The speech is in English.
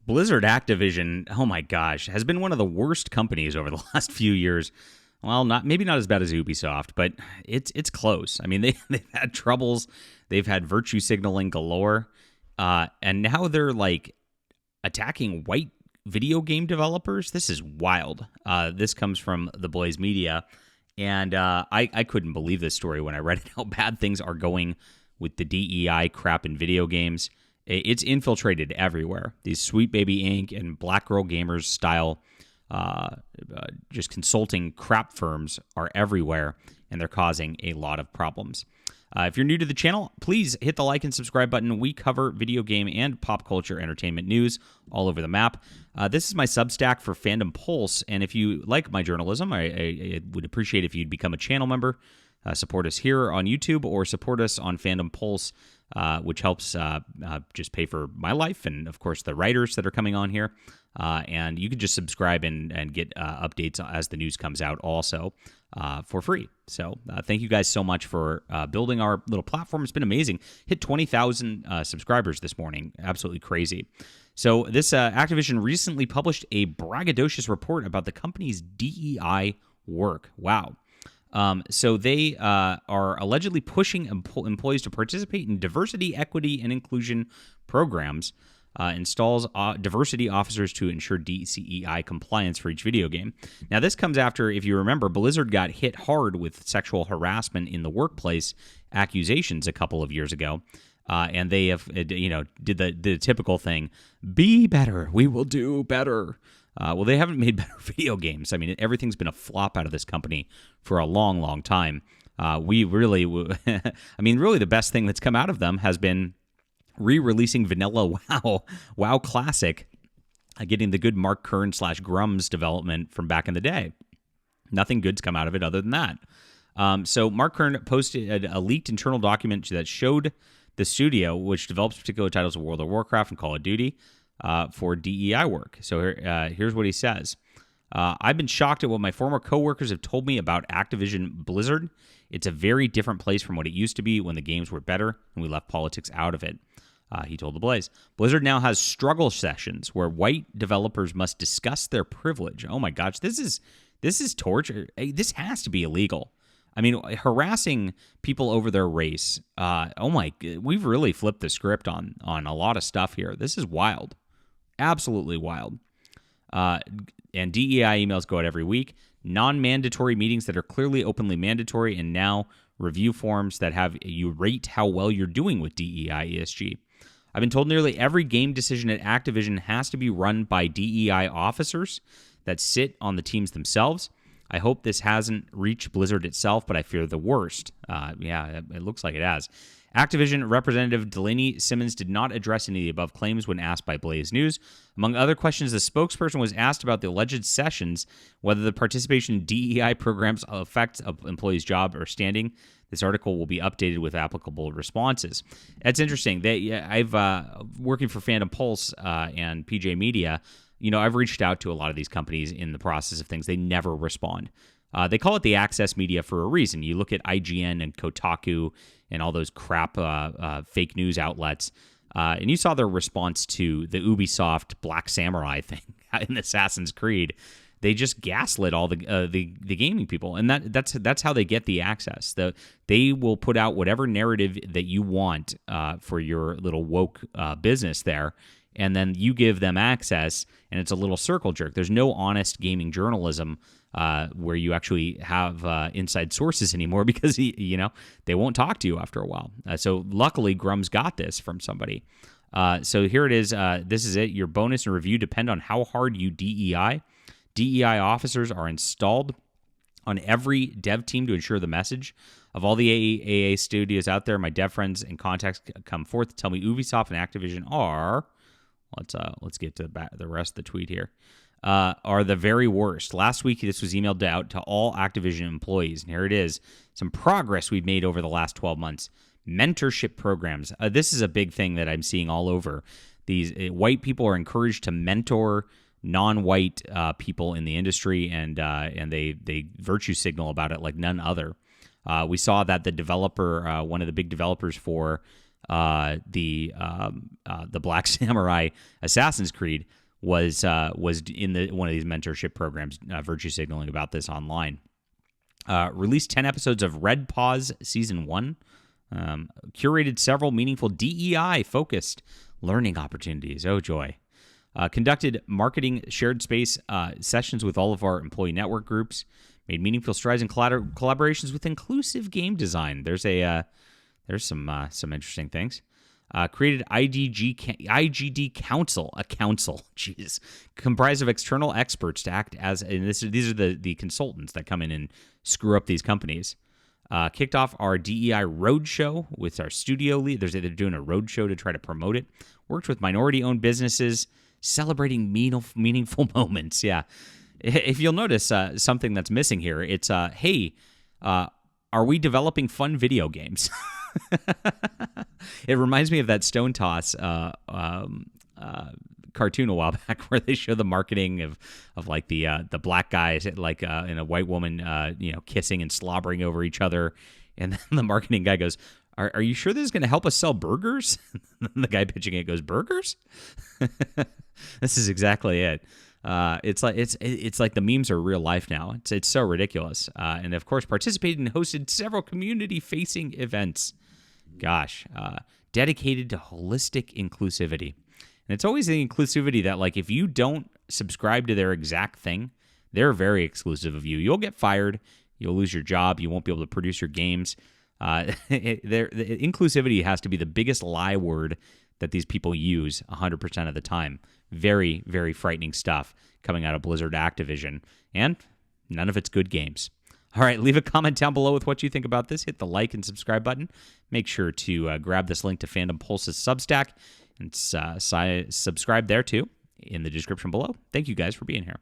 Blizzard Activision, oh my gosh, has been one of the worst companies over the last few years. Well, maybe not as bad as Ubisoft, but it's close. I mean, they've had troubles. They've had virtue signaling galore. And now they're like attacking white video game developers. This is wild. This comes from the Blaze Media. And I couldn't believe this story when I read it, how bad things are going with the DEI crap in video games. It's infiltrated everywhere. These Sweet Baby Inc. and Black Girl Gamers style just consulting crap firms are everywhere, and they're causing a lot of problems. If you're new to the channel, please hit the like and subscribe button. We cover video game and pop culture entertainment news all over the map. This is my Substack for Fandom Pulse, and if you like my journalism, I would appreciate if you'd become a channel member, support us here on YouTube, or support us on Fandom Pulse, which helps just pay for my life and, of course, the writers that are coming on here. And you can just subscribe and get updates as the news comes out also for free. So thank you guys so much for building our little platform. It's been amazing. Hit 20,000 subscribers this morning. Absolutely crazy. So this Activision recently published a braggadocious report about the company's DEI work. Wow. So they are allegedly pushing employees to participate in diversity, equity, and inclusion programs, installs diversity officers to ensure DCEI compliance for each video game. Now, this comes after, if you remember, Blizzard got hit hard with sexual harassment in the workplace accusations a couple of years ago. And they have, did the typical thing, be better, we will do better. Well, they haven't made better video games. I mean, everything's been a flop out of this company for a long, long time. We really, really the best thing that's come out of them has been re-releasing Vanilla WoW Classic, getting the good Mark Kern / Grums development from back in the day. Nothing good's come out of it other than that. So Mark Kern posted a leaked internal document that showed the studio, which develops particular titles of World of Warcraft and Call of Duty, for DEI work. So here's what he says. I've been shocked at what my former coworkers have told me about Activision Blizzard. It's a very different place from what it used to be when the games were better and we left politics out of it. He told The Blaze. Blizzard now has struggle sessions where white developers must discuss their privilege. Oh my gosh, this is torture. This has to be illegal. I mean, harassing people over their race. We've really flipped the script on a lot of stuff here. This is wild. Absolutely wild. And DEI emails go out every week. Non-mandatory meetings that are clearly openly mandatory, and now review forms that have you rate how well you're doing with DEI ESG. I've been told nearly every game decision at Activision has to be run by DEI officers that sit on the teams themselves. I hope this hasn't reached Blizzard itself, but I fear the worst. It looks like it has. Activision Representative Delaney Simmons did not address any of the above claims when asked by Blaze News. Among other questions, the spokesperson was asked about the alleged sessions, whether the participation in DEI programs affects an employee's job or standing. This article will be updated with applicable responses. That's interesting. I've working for Fandom Pulse and PJ Media. I've reached out to a lot of these companies in the process of things. They never respond. They call it the access media for a reason. You look at IGN and Kotaku and all those crap fake news outlets, and you saw their response to the Ubisoft Black Samurai thing in Assassin's Creed. They just gaslit all the gaming people, and that's how they get the access. They will put out whatever narrative that you want for your little woke business there, and then you give them access, and it's a little circle jerk. There's no honest gaming journalism where you actually have inside sources anymore because they won't talk to you after a while. So luckily, Grum's got this from somebody. So here it is. This is it. Your bonus and review depend on how hard you DEI. DEI officers are installed on every dev team to ensure the message. Of all the AAA studios out there, my dev friends and contacts come forth to tell me Ubisoft and Activision are... Let's get to the rest of the tweet here. Are the very worst. Last week, this was emailed out to all Activision employees, and here it is. Some progress we've made over the last 12 months. Mentorship programs. This is a big thing that I'm seeing all over. These white people are encouraged to mentor non-white people in the industry, and they virtue signal about it like none other. We saw that the developer, one of the big developers for the Black Samurai Assassin's Creed was in one of these mentorship programs, virtue signaling about this online. Released 10 episodes of Red Paws Season 1. Curated several meaningful DEI-focused learning opportunities. Oh, joy. Conducted marketing shared space sessions with all of our employee network groups. Made meaningful strides in collaborations with inclusive game design. There's some interesting things. Created IGD Council, a council, jeez, comprised of external experts to act as, and these are the consultants that come in and screw up these companies. Kicked off our DEI roadshow with our studio lead. They're doing a roadshow to try to promote it. Worked with minority-owned businesses, celebrating meaningful moments. Yeah. If you'll notice something that's missing here, it's, hey, are we developing fun video games? It reminds me of that Stone Toss cartoon a while back where they show the marketing of like the black guys like and a white woman kissing and slobbering over each other, and then the marketing guy goes, Are you sure this is going to help us sell burgers? And the guy pitching it goes, burgers? This is exactly it. It's like the memes are real life now. It's so ridiculous. And of course, participated and hosted several community-facing events. Gosh, dedicated to holistic inclusivity. And it's always the inclusivity that, like, if you don't subscribe to their exact thing, they're very exclusive of you. You'll get fired. You'll lose your job. You won't be able to produce your games. Inclusivity has to be the biggest lie word that these people use 100% of the time. Very, very frightening stuff coming out of Blizzard Activision. And none of it's good games. All right, leave a comment down below with what you think about this. Hit the like and subscribe button. Make sure to grab this link to Fandom Pulse's Substack and subscribe there too in the description below. Thank you guys for being here.